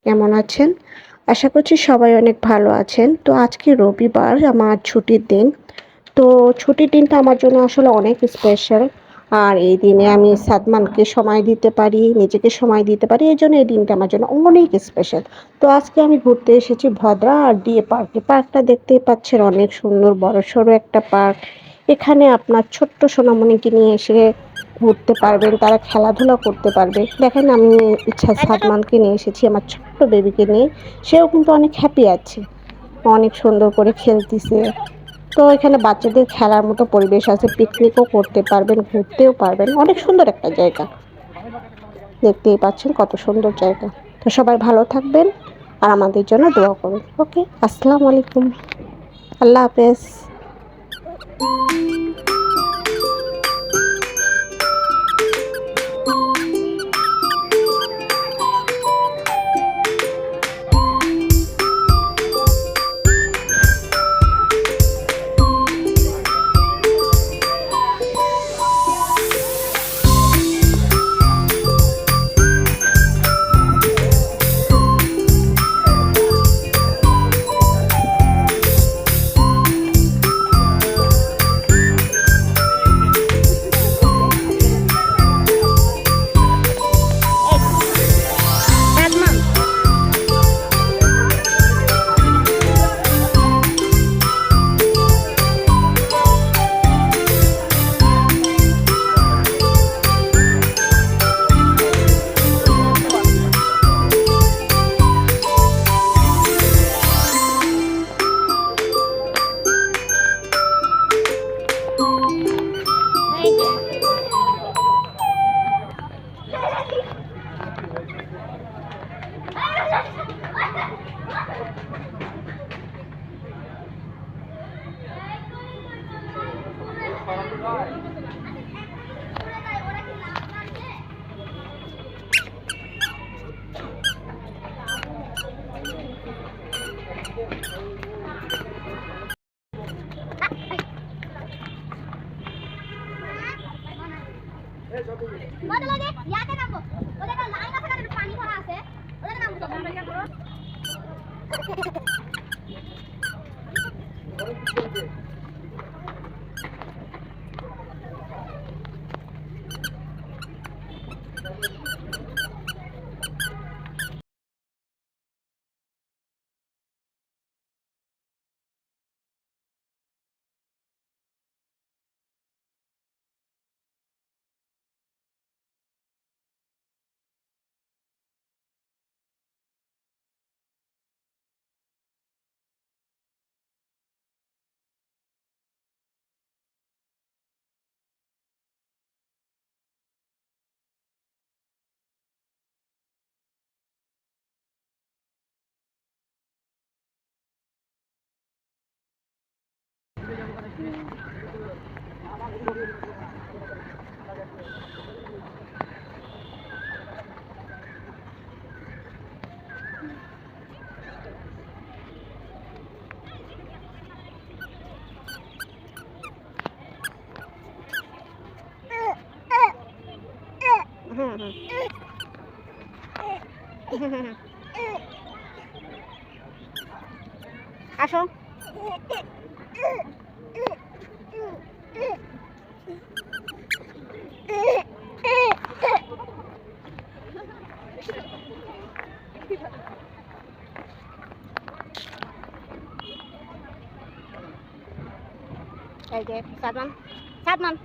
কেমন আছেন? আশা করছি সবাই অনেক ভালো আছেন। তো আজকে রবিবার আমার ছুটির দিন। তো ছুটির দিনটা আমার জন্য আসলে অনেক স্পেশাল। আর এই দিনে আমি সাদমানকে সময় দিতে পারি, নিজেকে সময় দিতে পারি। এজন্য এই দিনটা আমার জন্য অনেক স্পেশাল। তো আজকে আমি ঘুরতে এসেছি ভদ্রা আর ডিএ পার্কে। পার্কটা দেখতেই পাচ্ছেন অনেক সুন্দর বড়সড় একটা পার্ক। এখানে আপনার ছোট্ট সোনামণিকে নিয়ে এসে ঘুরতে পারবেন, তারা খেলাধুলা করতে পারবে। দেখেন আমি সাদমানকে নিয়ে এসেছি আমার ছোট্ট বেবিকে নিয়ে। সেও কিন্তু অনেক হ্যাপি আছে। অনেক সুন্দর করে খেলতিছে। তো এখানে বাচ্চাদের খেলার মতো পরিবেশ আছে। পিকনিকও করতে পারবেন, ঘুরতেও পারবেন। অনেক সুন্দর একটা জায়গা। দেখতেই পাচ্ছেন কত সুন্দর জায়গা। তো সবাই ভালো থাকবেন আর আমাদের জন্য দোয়া করুন। ওকে, আসসালামু আলাইকুম। আল্লাহ হাফেজ। ইয়াতে নামবো ওদের লাইন আছে না পানি ভরা আছে ওদের নামবো আসো এই যে সাদমান সাদমান